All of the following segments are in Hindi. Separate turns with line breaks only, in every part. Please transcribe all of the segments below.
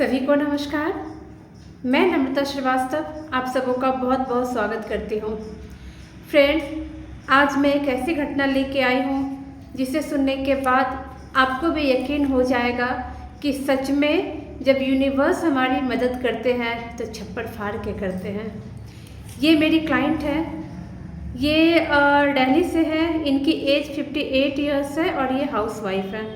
सभी को नमस्कार। मैं नम्रता श्रीवास्तव आप सबों का बहुत बहुत स्वागत करती हूँ। फ्रेंड्स, आज मैं एक ऐसी घटना लेके आई हूँ जिसे सुनने के बाद आपको भी यकीन हो जाएगा कि सच में जब यूनिवर्स हमारी मदद करते हैं तो छप्पर फाड़ के करते हैं। ये मेरी क्लाइंट है, ये दिल्ली से है, इनकी एज 58 इयर्स है और ये हाउसवाइफ है।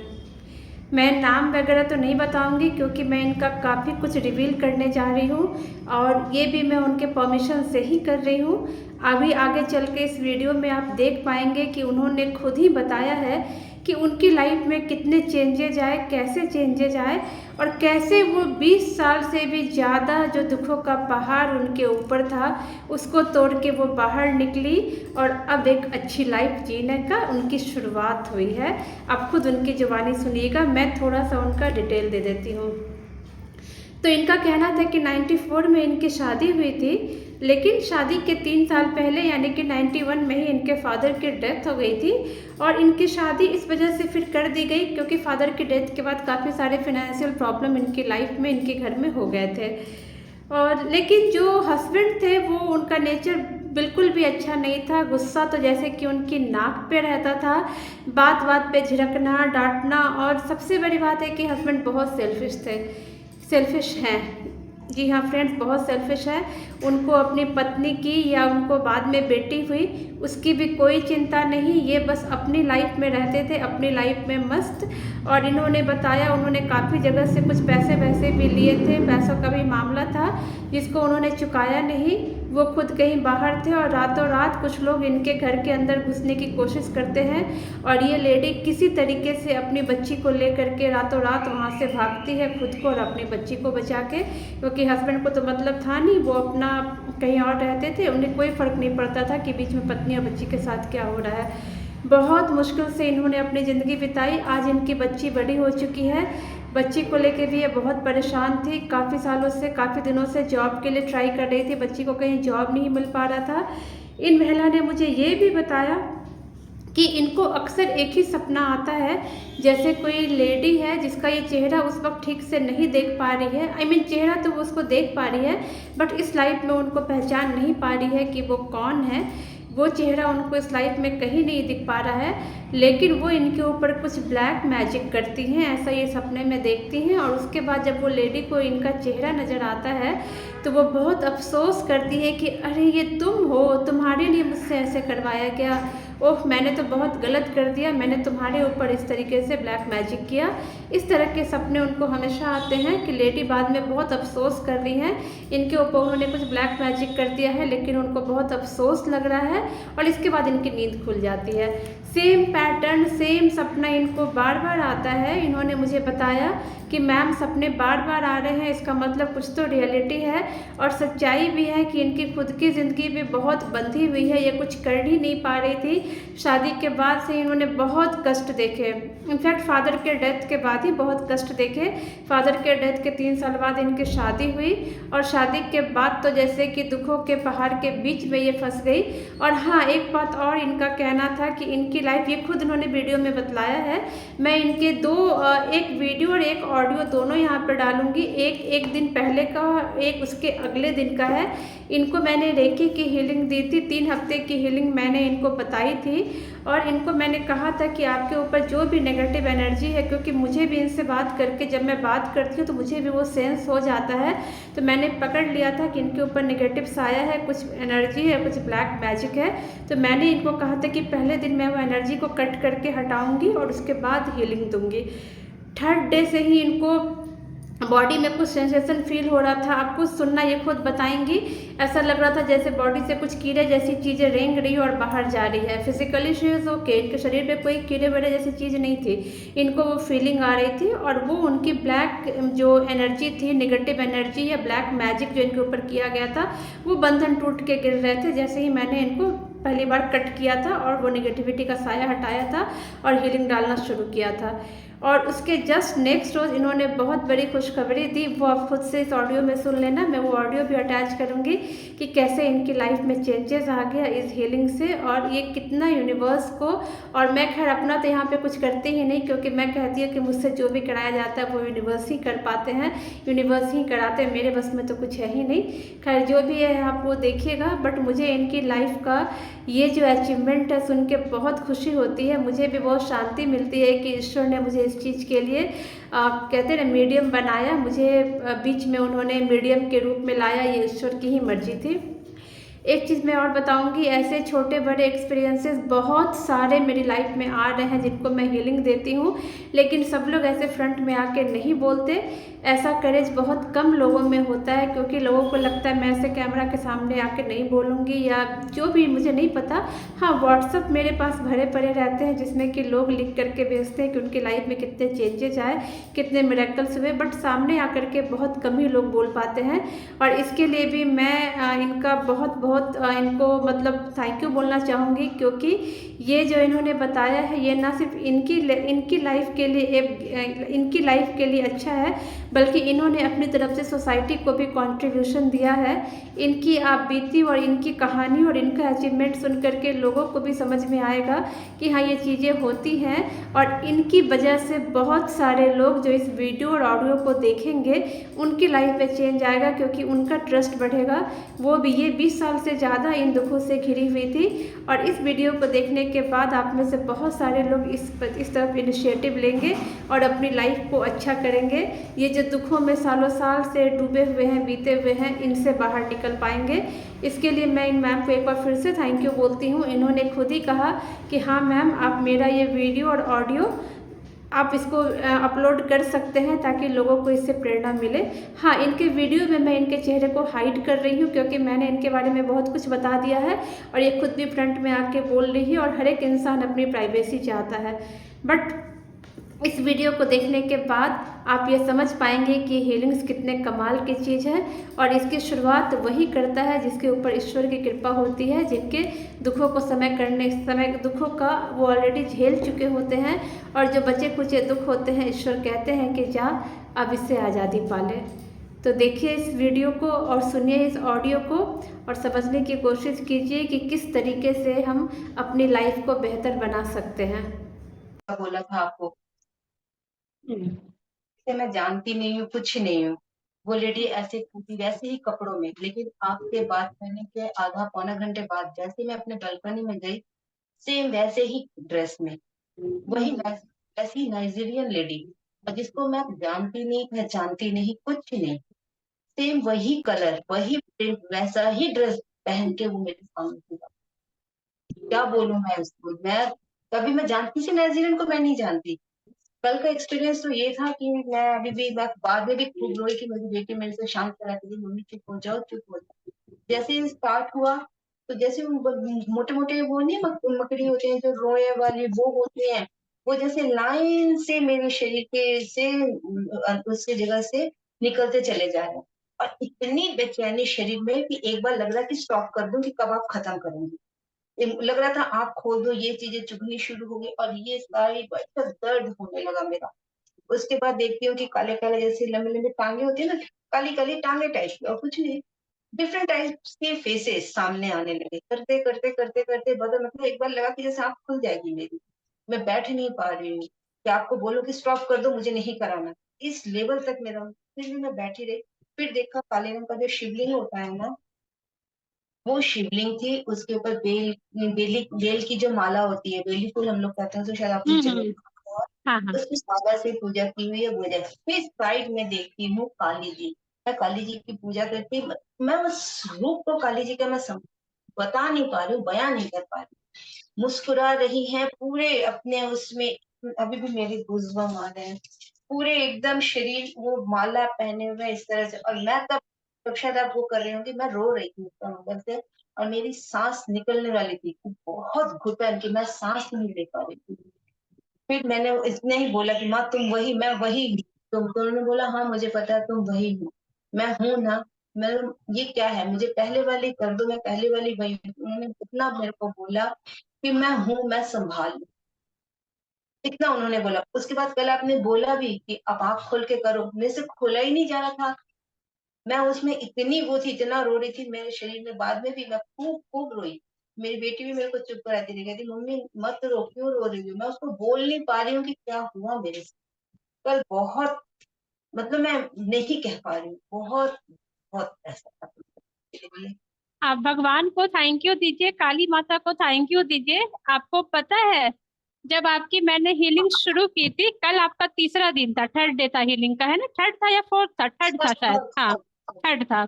मैं नाम वगैरह तो नहीं बताऊंगी क्योंकि मैं इनका काफ़ी कुछ रिवील करने जा रही हूँ और ये भी मैं उनके परमिशन से ही कर रही हूँ। अभी आगे चल के इस वीडियो में आप देख पाएंगे कि उन्होंने खुद ही बताया है कि उनकी लाइफ में कितने चेंजेज आए, कैसे चेंजेज आए और कैसे वो 20 साल से भी ज़्यादा जो दुखों का पहाड़ उनके ऊपर था उसको तोड़ के वो बाहर निकली और अब एक अच्छी लाइफ जीने का उनकी शुरुआत हुई है। आप खुद उनकी जुबानी सुनिएगा, मैं थोड़ा सा उनका डिटेल दे देती हूँ। तो इनका कहना था कि 94 में इनकी शादी हुई थी, लेकिन शादी के 3 साल पहले यानी कि 91 में ही इनके फादर की डेथ हो गई थी और इनकी शादी इस वजह से फिर कर दी गई क्योंकि फादर की डेथ के बाद काफ़ी सारे फिनेंशियल प्रॉब्लम इनकी लाइफ में इनके घर में हो गए थे। और लेकिन जो हस्बैंड थे वो उनका नेचर बिल्कुल भी अच्छा नहीं था। गुस्सा तो जैसे कि उनकी नाक पे रहता था, बात बात पे झिड़कना, डांटना और सबसे बड़ी बात है कि हस्बैंड बहुत सेल्फिश हैं। जी हाँ फ्रेंड्स, बहुत सेल्फिश है। उनको अपनी पत्नी की या उनको बाद में बेटी हुई उसकी भी कोई चिंता नहीं, ये बस अपनी लाइफ में रहते थे, अपनी लाइफ में मस्त। और इन्होंने बताया उन्होंने काफ़ी जगह से कुछ पैसे वैसे भी लिए थे, पैसों का भी मामला था जिसको उन्होंने चुकाया नहीं। वो खुद कहीं बाहर थे और रातों रात कुछ लोग इनके घर के अंदर घुसने की कोशिश करते हैं और ये लेडी किसी तरीके से अपनी बच्ची को लेकर के रातों रात वहाँ से भागती है, खुद को और अपनी बच्ची को बचा के, क्योंकि हस्बैंड को तो मतलब था नहीं, वो अपना कहीं और रहते थे, उन्हें कोई फ़र्क नहीं पड़ता था कि बीच में पत्नी और बच्ची के साथ क्या हो रहा है। बहुत मुश्किल से इन्होंने अपनी ज़िंदगी बिताई। आज इनकी बच्ची बड़ी हो चुकी है, बच्ची को लेके भी ये बहुत परेशान थी। काफ़ी सालों से, काफ़ी दिनों से जॉब के लिए ट्राई कर रही थी, बच्ची को कहीं जॉब नहीं मिल पा रहा था। इन महिला ने मुझे ये भी बताया कि इनको अक्सर एक ही सपना आता है, जैसे कोई लेडी है जिसका ये चेहरा उस वक्त ठीक से नहीं देख पा रही है। चेहरा तो वो उसको देख पा रही है बट इस लाइफ में उनको पहचान नहीं पा रही है कि वो कौन है। वो चेहरा उनको इस लाइफ में कहीं नहीं दिख पा रहा है, लेकिन वो इनके ऊपर कुछ ब्लैक मैजिक करती हैं, ऐसा ये सपने में देखती हैं। और उसके बाद जब वो लेडी को इनका चेहरा नज़र आता है तो वो बहुत अफसोस करती है कि अरे ये तुम हो, तुम्हारे लिए मुझसे ऐसे करवाया गया, ओह मैंने तो बहुत गलत कर दिया, मैंने तुम्हारे ऊपर इस तरीके से ब्लैक मैजिक किया। इस तरह के सपने उनको हमेशा आते हैं कि लेडी बाद में बहुत अफसोस कर रही हैं, इनके ऊपर उन्होंने कुछ ब्लैक मैजिक कर दिया है लेकिन उनको बहुत अफसोस लग रहा है और इसके बाद इनकी नींद खुल जाती है। सेम पैटर्न, सेम सपना इनको बार बार आता है। इन्होंने मुझे बताया कि मैम सपने बार बार आ रहे हैं, इसका मतलब कुछ तो रियलिटी है और सच्चाई भी है कि इनकी खुद की ज़िंदगी भी बहुत बंधी हुई है, ये कुछ कर ही नहीं पा रही थी। शादी के बाद से इन्होंने बहुत कष्ट देखे, इनफैक्ट फादर के डेथ के बाद ही बहुत कष्ट देखे। फादर के डेथ के 3 साल बाद इनकी शादी हुई और शादी के बाद तो जैसे कि दुखों के पहाड़ के बीच में ये फंस गई। और हाँ, एक बात और इनका कहना था कि इनकी लाइफ, ये खुद इन्होंने वीडियो में बतलाया है, मैं इनके एक वीडियो और एक ऑडियो दोनों यहाँ पर डालूंगी, एक दिन पहले का, एक उसके अगले दिन का है। इनको मैंने रेकी की हीलिंग दी थी, 3 हफ्ते की हीलिंग मैंने इनको बताई थी और इनको मैंने कहा था कि आपके ऊपर जो भी नेगेटिव एनर्जी है, क्योंकि मुझे भी इनसे बात करके जब मैं बात करती हूँ तो मुझे भी वो सेंस हो जाता है, तो मैंने पकड़ लिया था कि इनके ऊपर नेगेटिव साया है, कुछ एनर्जी है, कुछ ब्लैक मैजिक है। तो मैंने इनको कहा था कि पहले दिन मैं वो एनर्जी को कट करके हटाऊँगी और उसके बाद हीलिंग दूँगी। 3rd डे से ही इनको बॉडी में कुछ सेंसेशन फील हो रहा था। आपको सुनना, ये खुद बताएंगी, ऐसा लग रहा था जैसे बॉडी से कुछ कीड़े जैसी चीज़ें रेंग रही और बाहर जा रही है। फिजिकली शी इज़ ओके, इनके शरीर में कोई कीड़े वेड़े जैसी चीज़ नहीं थी, इनको वो फीलिंग आ रही थी और वो उनकी ब्लैक जो एनर्जी थी, नेगेटिव एनर्जी या ब्लैक मैजिक जो इनके ऊपर किया गया था, वो बंधन टूट के गिर रहे थे जैसे ही मैंने इनको पहली बार कट किया था और वो नेगेटिविटी का साया हटाया था और हीलिंग डालना शुरू किया था। और उसके जस्ट नेक्स्ट रोज़ इन्होंने बहुत बड़ी खुशखबरी दी, वो आप खुद से इस ऑडियो में सुन लेना। मैं वो ऑडियो भी अटैच करूँगी कि कैसे इनकी लाइफ में चेंजेस आ गया इस हीलिंग से, और ये कितना यूनिवर्स को, और मैं खैर अपना तो यहाँ पे कुछ करती ही नहीं, क्योंकि मैं कहती हूँ कि मुझसे जो भी कराया जाता है वो यूनिवर्स ही कर पाते हैं, यूनिवर्स ही कराते हैं, मेरे बस में तो कुछ है ही नहीं। खैर जो भी है आप वो देखिएगा, बट मुझे इनकी लाइफ का ये जो अचीवमेंट है सुन के बहुत खुशी होती है, मुझे भी बहुत शांति मिलती है कि ईश्वर ने मुझे इस चीज़ के लिए कहते हैं ना मीडियम बनाया, मुझे बीच में उन्होंने मीडियम के रूप में लाया, ये ईश्वर की ही मर्जी थी। एक चीज़ मैं और बताऊंगी, ऐसे छोटे बड़े एक्सपीरियंसेस बहुत सारे मेरी लाइफ में आ रहे हैं जिनको मैं हीलिंग देती हूँ, लेकिन सब लोग ऐसे फ्रंट में आके नहीं बोलते। ऐसा करेज बहुत कम लोगों में होता है, क्योंकि लोगों को लगता है मैं ऐसे कैमरा के सामने आके नहीं बोलूँगी, या जो भी मुझे नहीं पता। हाँ, व्हाट्सअप मेरे पास भरे पड़े रहते हैं जिसमें कि लोग लिख करके भेजते हैं कि उनकी लाइफ में कितने चेंजेज आए, कितने मिरेकल्स हुए, बट सामने आकर के बहुत कम ही लोग बोल पाते हैं। और इसके लिए भी मैं इनका बहुत बहुत इनको मतलब थैंक यू बोलना चाहूँगी, क्योंकि ये जो इन्होंने बताया है ये ना सिर्फ इनकी लाइफ के लिए इनकी लाइफ के लिए अच्छा है, बल्कि इन्होंने अपनी तरफ से सोसाइटी को भी कंट्रीब्यूशन दिया है। इनकी आप बीती और इनकी कहानी और इनका अचीवमेंट सुन करके लोगों को भी समझ में आएगा कि हाँ ये चीज़ें होती हैं, और इनकी वजह से बहुत सारे लोग जो इस वीडियो और ऑडियो को देखेंगे उनकी लाइफ में चेंज आएगा, क्योंकि उनका ट्रस्ट बढ़ेगा। वो भी ये 20 साल से ज़्यादा इन दुखों से घिरी हुई थी, और इस वीडियो को देखने के बाद आप में से बहुत सारे लोग इस तरफ इनिशिएटिव लेंगे और अपनी लाइफ को अच्छा करेंगे। ये जो दुखों में सालों साल से डूबे हुए हैं, बीते हुए हैं, इनसे बाहर निकल पाएंगे। इसके लिए मैं इन मैम को एक बार फिर से थैंक यू बोलती हूँ। इन्होंने खुद ही कहा कि हाँ मैम, आप मेरा ये वीडियो और ऑडियो आप इसको अपलोड कर सकते हैं ताकि लोगों को इससे प्रेरणा मिले। हाँ, इनके वीडियो में मैं इनके चेहरे को हाइड कर रही हूँ, क्योंकि मैंने इनके बारे में बहुत कुछ बता दिया है, और ये खुद भी फ्रंट में आके बोल रही है, और हर एक इंसान अपनी प्राइवेसी चाहता है। बट इस वीडियो को देखने के बाद आप ये समझ पाएंगे कि हीलिंग्स कितने कमाल की चीज़ है, और इसकी शुरुआत वही करता है जिसके ऊपर ईश्वर की कृपा होती है, जिनके दुखों को समय दुखों का वो ऑलरेडी झेल चुके होते हैं, और जो बचे कुचे दुख होते हैं ईश्वर कहते हैं कि जा अब इससे आज़ादी पाले। तो देखिए इस वीडियो को और सुनिए इस ऑडियो को, और समझने की कोशिश कीजिए कि किस तरीके से हम अपनी लाइफ को बेहतर बना सकते हैं।
बोला था आपको, इसे मैं जानती नहीं हूँ, कुछ नहीं हूँ। वो लेडी ऐसे थी वैसे ही कपड़ों में, लेकिन आपसे बात करने के आधा पौना घंटे बाद जैसे मैं अपने बालकनी में गई, सेम वैसे ही ड्रेस में वही वैसी नाइजीरियन लेडी, और जिसको मैं जानती नहीं पहचानती नहीं कुछ नहीं, सेम वही कलर वही प्रिंट वैसा ही ड्रेस पहन के वो मेरे सामने थी। क्या बोलूं मैं उसको, मैं कभी मैं जानती थी नाइजीरियन को, मैं नहीं जानती। कल का एक्सपीरियंस तो ये था कि मैं अभी भी मैं बाद में भी खूब रोई कि मेरी बेटी मेरे से शांत कराती थी, मम्मी चुप हो जाओ चुप हो जाओ। जैसे ही स्टार्ट हुआ तो जैसे मोटे मोटे वो नहीं मकड़ी होते हैं जो रोए वाली वो होती हैं, वो जैसे लाइन से मेरे शरीर के से उसकी जगह से निकलते चले जा रहे हैं, और इतनी बेचैनी शरीर में कि एक बार लग रहा कि स्टॉप कर दूं कि कब आप खत्म करेंगे। लग रहा था आँख खोल दो, ये चीजें चुभनी शुरू हो गई, और ये सारी बड़ा दर्द होने लगा मेरा। उसके बाद देखती हूँ कि काले काले जैसे लंबे लंबे टांगे होती है ना, काली काली टांगे टाइप की, और कुछ नहीं, डिफरेंट टाइप्स के फेसेस सामने आने लगे, करते करते करते करते बदल, मतलब एक बार लगा कि जैसे आँख खुल जाएगी मेरी, मैं बैठ नहीं पा रही हूँ, कि आपको बोलो कि स्टॉप कर दो मुझे नहीं कराना, इस लेवल तक मेरा। फिर भी मैं बैठी रही। फिर देखा काले रंग का जो शिवलिंग होता है ना, वो शिवलिंग थी, उसके ऊपर बेल की जो माला होती है, बेली फूल हम लोग कहते हैं, तो शायद आपने चले
हम्म। हाँ हाँ।
उसकी माला से पूजा की हुई है वो है। फिर साइड में देखती हूँ काली जी, मैं काली जी की पूजा करती, मैं उस रूप को काली जी का मैं बता नहीं पा रही हूँ, बयां नहीं कर पा रही। मुस्कुरा रही हैं पूरे अपने उसमें, अभी भी मेरे गूज़बम्प आ रहे हैं, पूरे एकदम शरीर वो माला पहने हुए इस तरह से, और मैं तब तब शायद आप वो कर रही होंगी, मैं रो रही थी उसका अंदर से, और मेरी सांस निकलने वाली थी, बहुत घुटन की, मैं सांस नहीं ले पा रही थी। फिर मैंने इसने ही बोला कि माँ तुम वही, मैं वही हूँ। तो उन्होंने बोला हाँ मुझे पता है तुम वही हो, मैं हूँ ना। मैं, ये क्या है, मुझे पहले वाली कर दो, मैं पहले वाली वही हूँ। उन्होंने इतना मेरे को बोला कि मैं हूँ, मैं संभाल लूं। इतना उन्होंने बोला। उसके बाद कल आपने बोला भी कि आप आँख खोल के करो, मेरे से खोला ही नहीं जा रहा था। मैं उसमें इतनी वो थी, इतना रो रही थी मेरे शरीर में, बाद में भी मैं खूब खूब रोई। मेरी बेटी भी मेरे को चुप कराती रही, कहती मम्मी मत रो, क्यों रो रही हो? मैं उसको बोल नहीं पा रही हूँ कि क्या हुआ मेरे से। कल बहुत, मतलब मैं नहीं कह पा रही हूँ, बहुत बहुत ऐसा था मेरे लिए।
आप भगवान को थैंक यू दीजिए, काली माता को थैंक यू दीजिए। आपको पता है, जब आपकी मैंने हीलिंग शुरू की थी, कल आपका तीसरा दिन था, थर्ड डे था हीलिंग का, है ना? थर्ड था या फोर्थ था? थर्ड था शायद, हाँ, थर्ड था।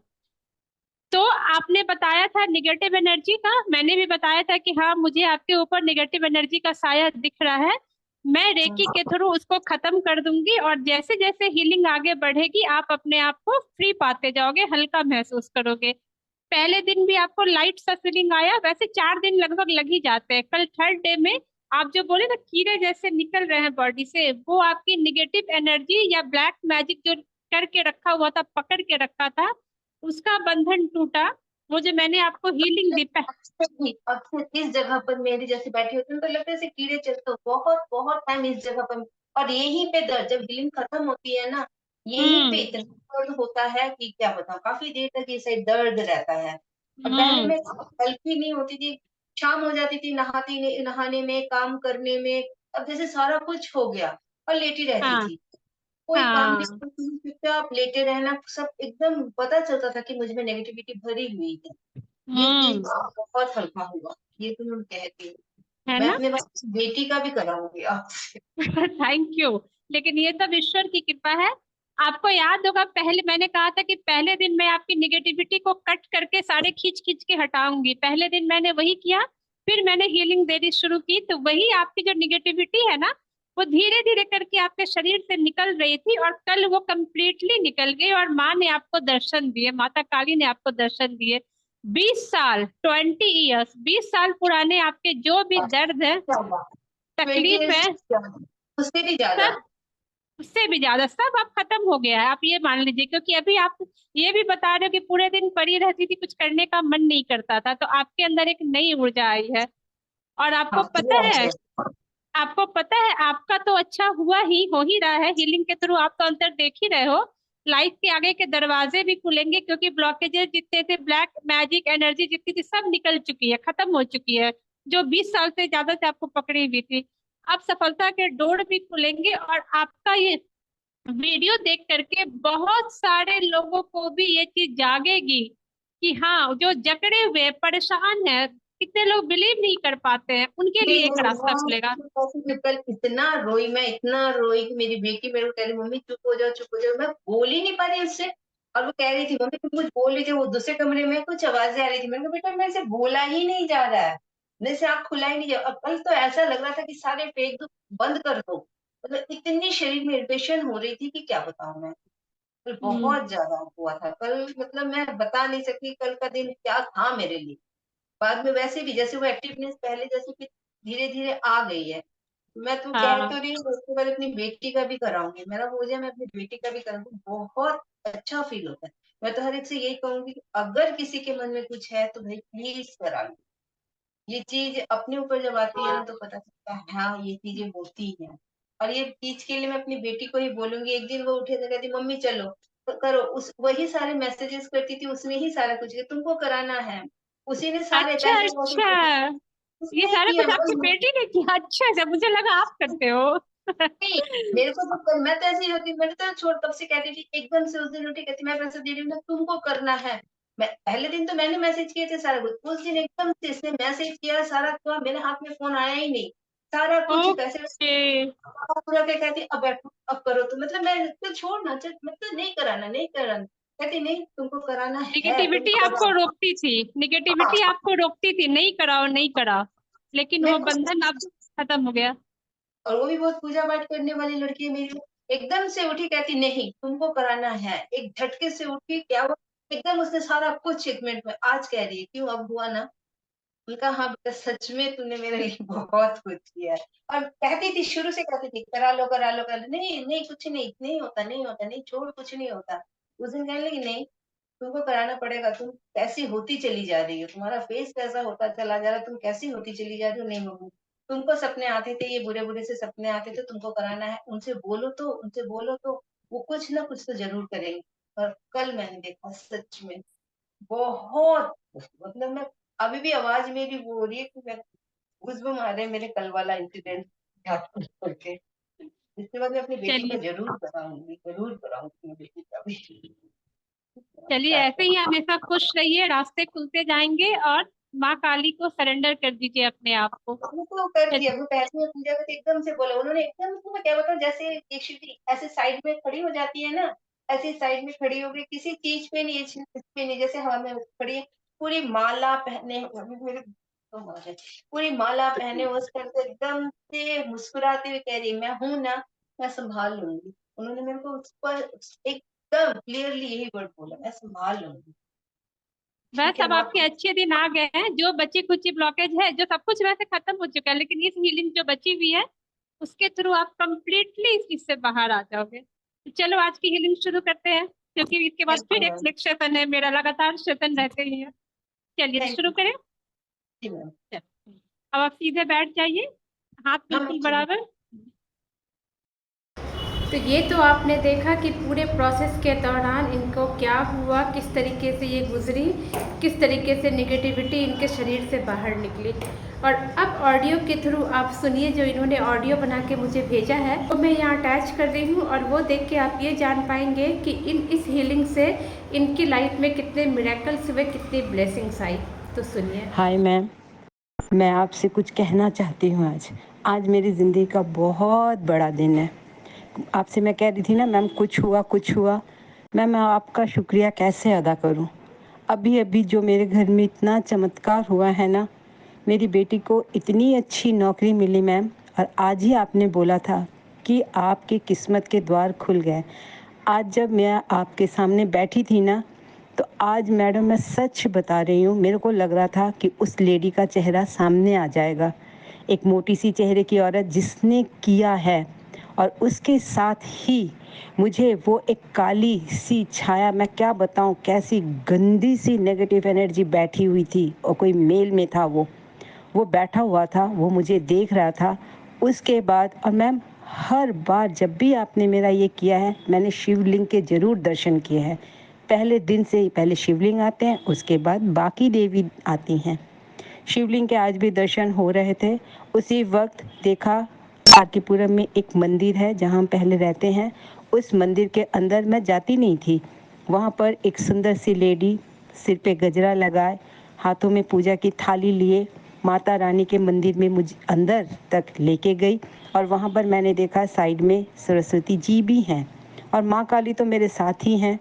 तो आपने बताया था निगेटिव एनर्जी का, मैंने भी बताया था कि हाँ मुझे आपके ऊपर निगेटिव एनर्जी का साया दिख रहा है, मैं रेकी के थ्रू उसको खत्म कर दूंगी, और जैसे जैसे हीलिंग आगे बढ़ेगी आप अपने आप को फ्री पाते जाओगे, हल्का महसूस करोगे। पहले दिन भी आपको लाइट सा फीलिंग आया, वैसे 4 दिन लगभग लग ही जाते हैं। कल थर्ड डे में आप जो बोले ना कीड़े जैसे निकल रहे हैं बॉडी से, वो आपकी निगेटिव एनर्जी या ब्लैक मैजिक जो करके रखा हुआ था, पकड़ के रखा था, उसका बंधन टूटा। वो जो मैंने आपको हीलिंग दी
अक्सर इस जगह पर मेरी जैसे बैठी होती हूँ तो लगता है जैसे कीड़े चलते हो, बहुत बहुत टाइम इस जगह पर। और यहीं पे दर्द, जब हीलिंग खत्म होती है ना, यहीं पे
हम्म।
इतना दर्द होता है कि क्या बताऊं, काफी देर तक ये साइड दर्द रहता है। और पहले
हम्म।
मैं हल्की नहीं होती थी, शाम हो जाती थी नहाने में, काम करने में। अब जैसे सारा कुछ हो गया और लेटी रहती
हाँ।
थी, कोई काम नहीं
हाँ।
करती थी, चुपचाप लेटे रहना, सब एकदम पता चलता था कि मुझ में नेगेटिविटी भरी हुई है। ये चीज
हम्म।
बहुत हल्का हुआ, ये तो मैं कहती हूँ।
है
मैं
ना?
अपने बेटी का भी कराऊंगी आपसे।
Thank you. लेकिन ये सब ईश्वर की कृपा है। आपको याद होगा, पहले मैंने कहा था कि पहले दिन मैं आपकी निगेटिविटी को कट करके सारे खींच खींच के हटाऊंगी, पहले दिन मैंने वही किया। फिर मैंने हीलिंग देनी शुरू की, तो वही आपकी जो निगेटिविटी है ना, वो धीरे धीरे करके आपके शरीर से निकल रही थी, और कल वो कंप्लीटली निकल गई, और माँ ने आपको दर्शन दिए, माता काली ने आपको दर्शन दिए। 20 साल, 20 ईयर्स, 20 साल पुराने आपके जो भी दर्द है,
ज्यादा, ट्वेंटी
तकलीफ
ईयर्स
है,
ज्यादा, उससे भी ज्यादा।
सब, उससे भी ज्यादा सब अब खत्म हो गया है, आप ये मान लीजिए। क्योंकि अभी आप ये भी बता रहे हो कि पूरे दिन पड़ी रहती थी, कुछ करने का मन नहीं करता था, तो आपके अंदर एक नई ऊर्जा आई है। और
हाँ, वो है।
आपको पता है आपका तो अच्छा हुआ ही, हो ही रहा है हीलिंग के थ्रू, आप तो अंतर देख ही रहे हो। लाइफ के आगे के दरवाजे भी खुलेंगे, क्योंकि ब्लॉकेजेस जितने थे, ब्लैक मैजिक एनर्जी जितनी थी, सब निकल चुकी है, खत्म हो चुकी है, जो 20 साल से ज्यादा से आपको पकड़ी हुई थी। अब सफलता के डोर भी खुलेंगे, और आपका ये वीडियो देख करके बहुत सारे लोगों को भी ये चीज जागेगी कि हाँ, जो जकड़े हुए परेशान है, कितने लोग बिलीव नहीं कर पाते हैं, उनके
नहीं
लिए एक
नहीं,
रास्ता खुलेगा।
मैं कल इतना रोई, मैं इतना रोई कि मेरी बेटी मेरे को कह रही मम्मी चुप हो जाओ, चुप हो जाओ, मैं बोल ही नहीं पा रही उससे। और वो कह रही थी मम्मी तुम कुछ बोल रही थी, वो दूसरे कमरे में कुछ आवाजें आ रही थी, मैंने कहा बेटा मेरे से बोला ही नहीं जा रहा है, मेरे से आँख खुला ही नहीं जा। अब कल तो ऐसा लग रहा था कि सारे फेक दुख बंद कर दो, मतलब इतनी शरीर में इरिटेशन हो रही थी कि क्या बताऊं मैं। कल
हम्म।
बहुत ज्यादा हुआ था कल, मतलब मैं बता नहीं सकती कल का दिन क्या था मेरे लिए। बाद में वैसे भी जैसे वो एक्टिवनेस पहले जैसे कि धीरे धीरे आ गई है। मैं तो कह
हाँ।
तो रही हूँ उसके बाद अपनी बेटी का भी कराऊंगी, मेरा हो जाए मैं अपनी बेटी का भी कराऊंगी, बहुत अच्छा फील होता है। मैं तो हर एक से यही कहूंगी कि अगर किसी के मन में कुछ है तो भाई प्लीज करा लो। ये चीज अपने ऊपर जब आती है ना तो पता चलता है हाँ ये चीजें होती हैं। और ये चीज के लिए मैं अपनी बेटी को ही बोलूंगी, एक दिन वो उठे तो कहती मम्मी चलो तो करो, उस वही सारे मैसेजेस करती थी, उसमें ही सारा कुछ किया, तुमको कराना है, उसी ने सारे
अच्छा
पैसे
अच्छा, ये
उसने
सारा
किया
कुछ आपकी
मतलब।
बेटी ने किया? अच्छा अच्छा, मुझे लगा आप करते हो।
नहीं, मेरे को तो मैं तो ऐसी होती, मैंने तो छोड़ तब से कहती थी, एकदम से उस दिन उठी कहती मैं पैसे दे रही हूँ ना तुमको करना है। मैं पहले दिन तो मैंने मैसेज किए थे सारा कुछ, उस दिन एकदम से इसने मैसेज किया सारा, तो मेरे हाथ में फोन आया ही नहीं, सारा कुछ पैसे
ओके।
पूरा के कहती अब बैठो अब करो, तो मतलब मैं तो छोड़ना मतलब नहीं कराना नहीं कराना, कहती नहीं तुमको कराना है तुम
निगेटिविटी आपको
करो।
रोकती थी, निगेटिविटी
हाँ,
आपको रोकती थी, नहीं कराओ नहीं कराओ, लेकिन वो
मेरे को,
बंधन अब खत्म हो गया।
और वो भी बहुत पूजा पाठ करने वाली लड़की है मेरी, एकदम से उठी कहती नहीं तुमको कराना है, एक झटके से उठी क्या हुआ, एकदम उसने सारा कुछ एक मिनट में, आज कह रही है क्यों अब हुआ ना। उनका हाँ बेटा सच में तूने मेरे लिए बहुत कुछ किया है। और कहती थी शुरू से कहती थी करा लो करा लो, नहीं नहीं कुछ नहीं नहीं होता नहीं होता नहीं छोड़ कुछ नहीं होता। उस दिन कहने लगी नहीं तुमको कराना पड़ेगा, तुम कैसी होती चली जा रही हो, तुम्हारा फेस कैसा होता चला जा रहा है, तुम कैसी होती चली जा रही हो, नहीं मम्मी तुमको सपने आते थे, ये बुरे-बुरे से सपने आते थे, तुमको कराना है, उनसे बोलो तो वो कुछ ना कुछ तो ज़रूर करेंगे। और कल मैंने देखा सच में बहुत मतलब मैं अभी भी आवाज़ मेरी वो हो रही है कि मैं गुज़बम आ रहे हैं मेरे कल वाला इंसिडेंट याद कर कर के। इसके बाद मैं अपनी बेटी का
चलिए,
ज़रूर कराऊँगी मैं बेटी का भी।
चलिए ऐसे ही हमेशा खुश रहिए, रास्ते खुलते जाएंगे और माँ काली को सरेंडर कर दीजिए अपने आप को।
वो तो कर दिया,
चलिए,
वो पहले पूजा में तो एकदम से बोला उन्होंने एकदम से मैं क्या बताऊँ जैसे एक शिवजी ऐसे साइड में खड़ी हो जाती है ना, ऐसे साइड में खड़ी हो गई, किसी चीज़ पे नहीं, इस पे नहीं, जैसे हवा में खड़ी है, पूरी माला पहने अभी मेरे तो हो जाए, पूरी माला पहने उस पर से एकदम से मुस्कुराते हुए कह रही मैं हूँ ना, मैं सँभाल लूँगी। उन्होंने मेरे को उस पर एकदम क्लियरली यही वर्ड बोला, मैं सँभाल लूँगी।
बस
ठीक है
अब
माँ
आपके अच्छे दिन आ गए हैं। जो बची खुची ब्लॉकेज है, जो सब कुछ वैसे खत्म हो चुका है, लेकिन इस हीलिंग जो बची हुई है उसके थ्रू आप कंप्लीटली इस चीज से बाहर आ जाओगे। तो चलो आज की हीलिंग शुरू करते हैं, क्योंकि इसके बाद
थैंक यू
फिर एक
मैम,
नेक्स्ट सेशन है मेरा, लगातार सेशन रहते ही है। चलिए
थैंक
शुरू
यू।
करें।
जी मैम।
चलिए। अब आप सीधे बैठ जाइए, हाथ
हाँ, मैं
बिल्कुल
चली
बराबर। तो ये तो आपने देखा कि पूरे प्रोसेस के दौरान इनको क्या हुआ, किस तरीके से ये गुजरी, किस तरीके से नेगेटिविटी इनके शरीर से बाहर निकली। और अब ऑडियो के थ्रू आप सुनिए, जो इन्होंने ऑडियो बना के मुझे भेजा है वो मैं यहाँ अटैच कर रही हूँ, और वो देख के आप ये जान पाएंगे कि इस हीलिंग से इनकी लाइफ में कितने मिरेकल्स हुए, कितनी ब्लेसिंग्स आई। तो सुनिए।
हाय मैम, मैं आपसे कुछ कहना चाहती हूँ आज। आज मेरी ज़िंदगी का बहुत बड़ा दिन है। आपसे मैं कह रही थी ना मैम, कुछ हुआ। मैम मैं आपका शुक्रिया कैसे अदा करूँ। अभी-अभी जो मेरे घर में इतना चमत्कार हुआ है ना, मेरी बेटी को इतनी अच्छी नौकरी मिली मैम, और आज ही आपने बोला था कि आपकी किस्मत के द्वार खुल गए। आज जब मैं आपके सामने बैठी थी ना, तो आज मैडम मैं सच बता रही हूँ, मेरे को लग रहा था कि उस लेडी का चेहरा सामने आ जाएगा। एक मोटी सी चेहरे की औरत जिसने किया है, और उसके साथ ही मुझे वो एक काली सी छाया, मैं क्या बताऊँ कैसी गंदी सी नेगेटिव एनर्जी बैठी हुई थी, और कोई मेल में था वो बैठा हुआ था, वो मुझे देख रहा था। उसके बाद और मैम हर बार जब भी आपने मेरा ये किया है, मैंने शिवलिंग के ज़रूर दर्शन किए हैं। पहले दिन से ही पहले शिवलिंग आते हैं, उसके बाद बाकी देवी आती हैं। शिवलिंग के आज भी दर्शन हो रहे थे। उसी वक्त देखा आरतीपुरम में एक मंदिर है जहाँ हम पहले रहते हैं, उस मंदिर के अंदर मैं जाती नहीं थी। वहाँ पर एक सुंदर सी लेडी सिर पे गजरा लगाए, हाथों में पूजा की थाली लिए माता रानी के मंदिर में मुझे अंदर तक लेके गई, और वहाँ पर मैंने देखा साइड में सरस्वती जी भी हैं, और माँ काली तो मेरे साथ ही हैं।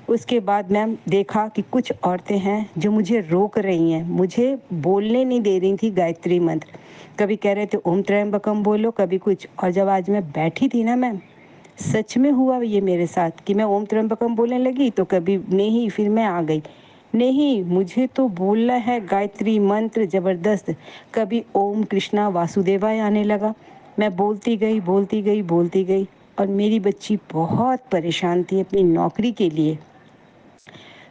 उसके बाद मैम देखा कि कुछ औरतें हैं जो मुझे रोक रही हैं, मुझे बोलने नहीं दे रही थी गायत्री मंत्र। कभी कह रहे थे ओम त्र्यंबकम बोलो, कभी कुछ। और जब आज मैं बैठी थी ना मैम, सच में हुआ ये मेरे साथ कि मैं ओम त्र्यंबकम बोलने लगी तो कभी नहीं, फिर मैं आ गई नहीं, मुझे तो बोलना है गायत्री मंत्र ज़बरदस्त। कभी ओम कृष्णा वासुदेवाय आने लगा, मैं बोलती गई, और मेरी बच्ची बहुत परेशान थी अपनी नौकरी के लिए।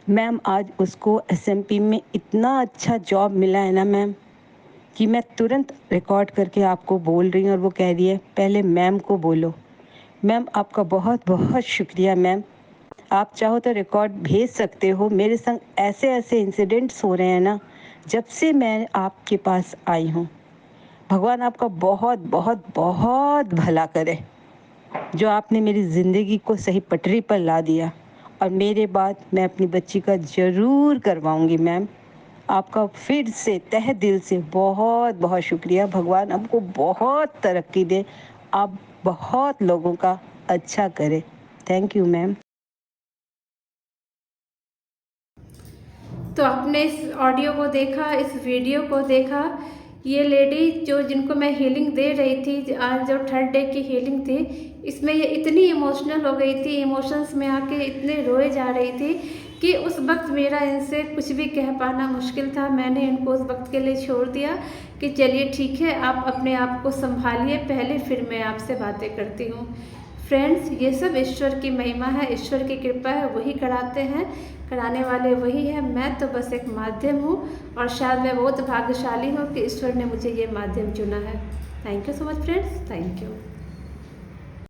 मैम आज उसको एसएमपी में इतना अच्छा जॉब मिला है ना मैम, कि मैं तुरंत रिकॉर्ड करके आपको बोल रही हूँ, और वो कह रही है पहले मैम को बोलो। मैम आपका बहुत बहुत शुक्रिया मैम। आप चाहो तो रिकॉर्ड भेज सकते हो। मेरे संग ऐसे ऐसे इंसिडेंट्स हो रहे हैं ना, जब से मैं आपके पास आई हूँ। भगवान आपका बहुत बहुत बहुत भला करे, जो आपने मेरी ज़िंदगी को सही पटरी पर ला दिया। और मेरे बाद मैं अपनी बच्ची का ज़रूर करवाऊँगी मैम। आपका फिर से तहे दिल से बहुत बहुत शुक्रिया। भगवान आपको बहुत तरक्की दे, आप बहुत लोगों का अच्छा करें। Thank you ma'am.
तो आपने इस ऑडियो को देखा, इस वीडियो को देखा। ये लेडी जो जिनको मैं हीलिंग दे रही थी, आज जो थर्ड डे की हीलिंग थी, इसमें ये इतनी इमोशनल हो गई थी, इमोशंस में आके इतने रोए जा रही थी कि उस वक्त मेरा इनसे कुछ भी कह पाना मुश्किल था। मैंने इनको उस वक्त के लिए छोड़ दिया कि चलिए ठीक है, आप अपने आप को संभालिए पहले, फिर मैं आपसे बातें करती हूँ। फ्रेंड्स, ये सब ईश्वर की महिमा है, ईश्वर की कृपा है, वही कराते हैं, कराने वाले वही है। मैं तो बस एक माध्यम हूँ और शायद मैं बहुत भाग्यशाली हूँ कि ईश्वर ने मुझे ये माध्यम चुना है। Thank you so much friends, thank you.